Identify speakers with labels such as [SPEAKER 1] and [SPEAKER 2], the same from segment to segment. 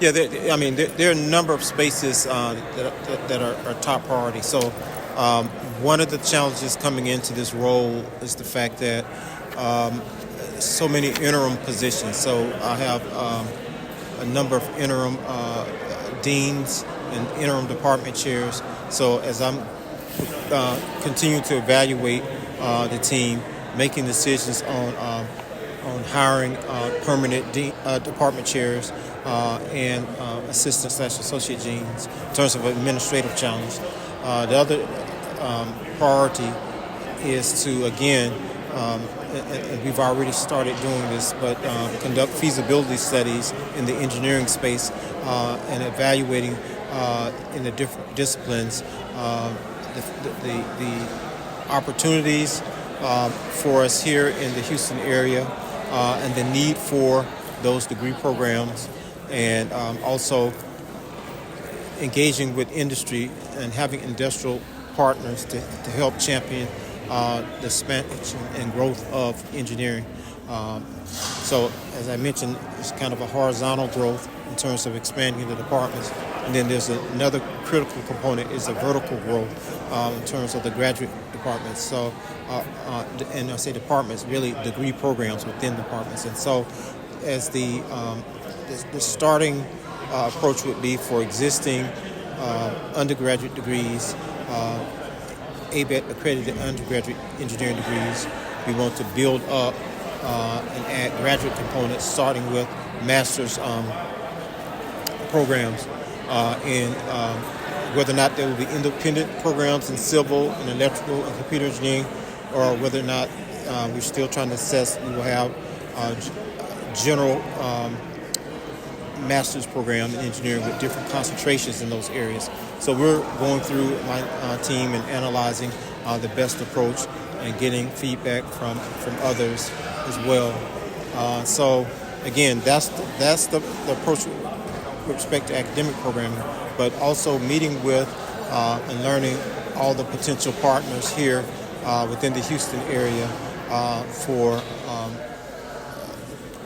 [SPEAKER 1] Yeah, there are a number of spaces that are top priority. So one of the challenges coming into this role is the fact that so many interim positions. So I have a number of interim deans and interim department chairs. So as I'm continuing to evaluate the team, making decisions on hiring permanent department chairs and assistant/associate deans in terms of administrative challenge. The other priority is to, again, and we've already started doing this, but conduct feasibility studies in the engineering space and evaluating in the different disciplines the opportunities for us here in the Houston area and the need for those degree programs, and also engaging with industry and having industrial partners to help champion the expansion and growth of engineering. So as I mentioned, it's kind of a horizontal growth in terms of expanding the departments. And then there's another critical component is the vertical growth in terms of the graduate departments. So, and I say departments, really degree programs within departments. And so as the starting approach would be for existing undergraduate degrees, ABET accredited undergraduate engineering degrees, we want to build up and add graduate components, starting with master's programs in whether or not there will be independent programs in civil and electrical and computer engineering, or whether or not we're still trying to assess. We will have general master's program in engineering with different concentrations in those areas. So we're going through my team and analyzing the best approach and getting feedback from others as well. So again, that's the approach with respect to academic programming, but also meeting with and learning all the potential partners here within the Houston area for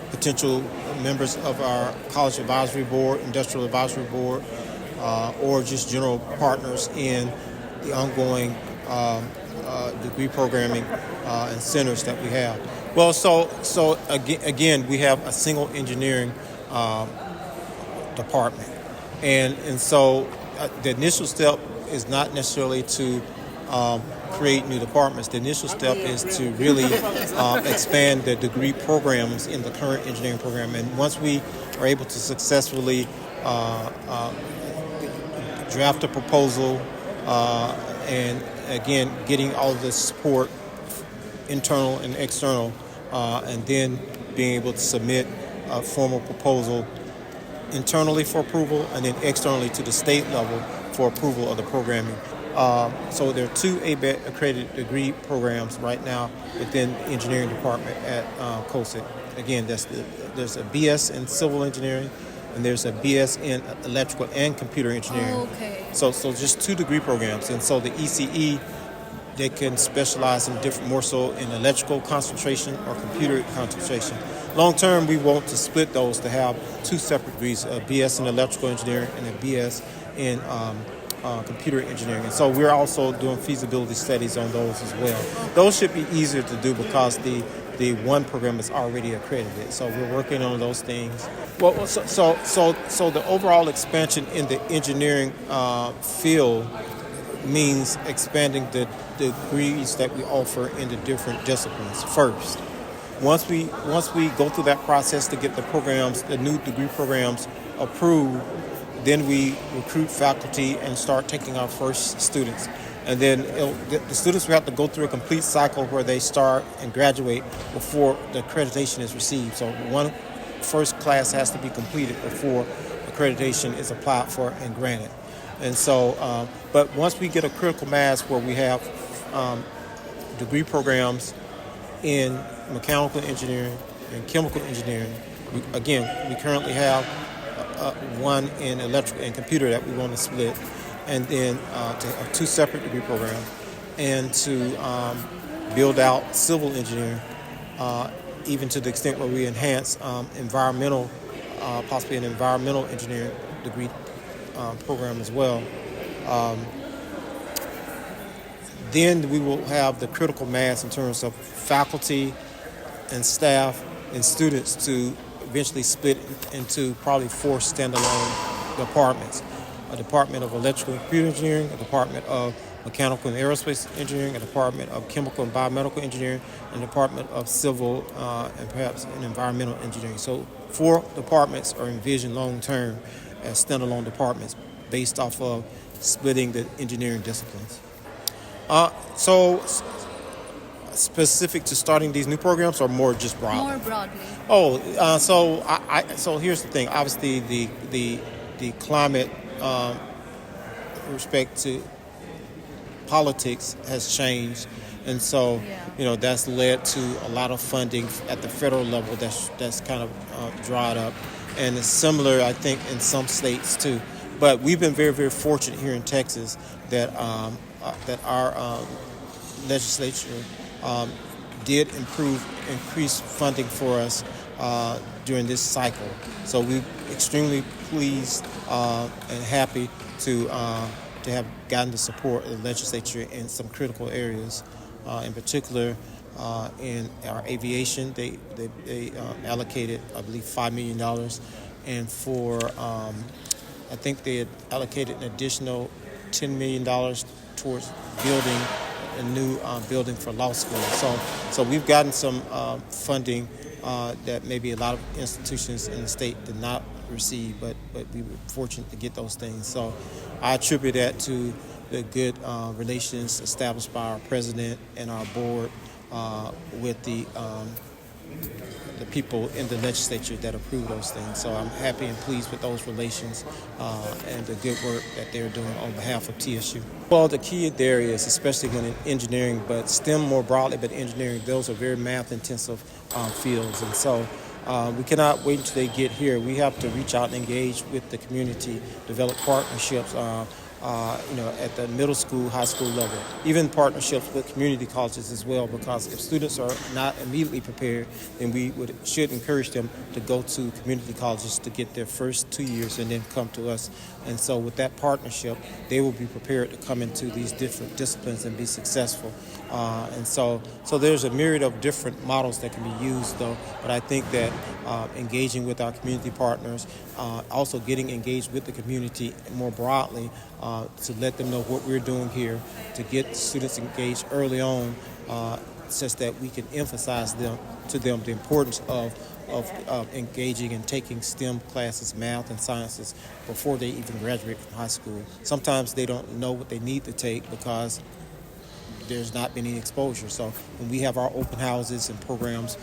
[SPEAKER 1] potential members of our college advisory board, industrial advisory board, or just general partners in the ongoing degree programming and centers that we have. Well, so again, we have a single engineering department, and so the initial step is not necessarily to create new departments. The initial step is to really expand the degree programs in the current engineering program. And once we are able to successfully draft a proposal and, again, getting all of the support, internal and external, and then being able to submit a formal proposal internally for approval and then externally to the state level for approval of the programming. So there are two ABET accredited degree programs right now within the engineering department at COSET. Again, there's a BS in civil engineering, and there's a BS in electrical and computer engineering.
[SPEAKER 2] Oh, okay.
[SPEAKER 1] So just two degree programs. And so the ECE, they can specialize in more so in electrical concentration or computer concentration. Long term, we want to split those to have two separate degrees, a BS in electrical engineering and a BS in computer engineering. And so we're also doing feasibility studies on those as well. Those should be easier to do because the one program is already accredited. So we're working on those things. Well, so the overall expansion in the engineering field means expanding the degrees that we offer in the different disciplines first. Once we go through that process to get the new degree programs approved, then we recruit faculty and start taking our first students. And then the students will have to go through a complete cycle where they start and graduate before the accreditation is received. So one first class has to be completed before accreditation is applied for and granted. And so, but once we get a critical mass where we have degree programs in mechanical engineering and chemical engineering, we currently have one in electrical and computer that we want to split, and then to two separate degree programs, and to build out civil engineering, even to the extent where we enhance environmental possibly an environmental engineering degree program as well. Then we will have the critical mass in terms of faculty and staff and students to eventually split into probably 4 standalone departments. A Department of Electrical and Computer Engineering, a Department of Mechanical and Aerospace Engineering, a Department of Chemical and Biomedical Engineering, and a Department of Civil and perhaps an Environmental Engineering. So 4 departments are envisioned long-term as standalone departments based off of splitting the engineering disciplines. So specific to starting these new programs or more just broadly?
[SPEAKER 2] More broadly.
[SPEAKER 1] So here's the thing. Obviously, the climate respect to politics has changed, and so that's led to a lot of funding at the federal level that's kind of dried up, and it's similar, I think, in some states too. But we've been very, very fortunate here in Texas that our legislature did increase funding for us during this cycle. So we're extremely pleased and happy to have gotten the support of the legislature in some critical areas. In particular, in our aviation, they allocated, I believe, $5 million, and for I think they had allocated an additional $10 million towards building a new building for law school. So we've gotten some funding that maybe a lot of institutions in the state did not receive, but we were fortunate to get those things. So I attribute that to the good relations established by our president and our board with the people in the legislature that approve those things. So I'm happy and pleased with those relations and the good work that they're doing on behalf of TSU. Well, the key there is, especially when in engineering, but STEM more broadly, but engineering, those are very math-intensive fields. And so we cannot wait until they get here. We have to reach out and engage with the community, develop partnerships, at the middle school, high school level, even partnerships with community colleges as well, because if students are not immediately prepared, then we should encourage them to go to community colleges to get their first 2 years and then come to us. And so with that partnership, they will be prepared to come into these different disciplines and be successful. And so there's a myriad of different models that can be used, though. But I think that engaging with our community partners, also getting engaged with the community more broadly, to let them know what we're doing here, to get students engaged early on, such that we can emphasize to them the importance of engaging and taking STEM classes, math and sciences, before they even graduate from high school. Sometimes they don't know what they need to take because there's not been any exposure. So when we have our open houses and programs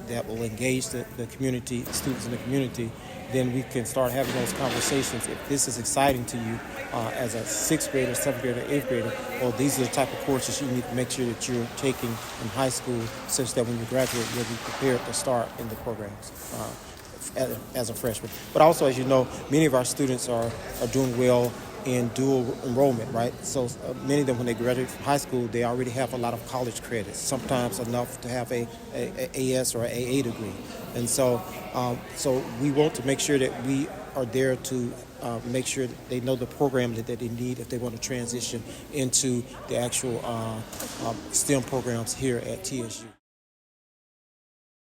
[SPEAKER 1] that will engage the community, students in the community, then we can start having those conversations. If this is exciting to you as a 6th grader, 7th grader, 8th grader, well, these are the type of courses you need to make sure that you're taking in high school, such that when you graduate, you'll be prepared to start in the programs as a freshman. But also, as you know, many of our students are doing well in dual enrollment, right? So many of them, when they graduate from high school, they already have a lot of college credits, sometimes enough to have a AS or an AA degree. And so we want to make sure that we are there to make sure that they know the program that they need if they want to transition into the actual STEM programs here at TSU.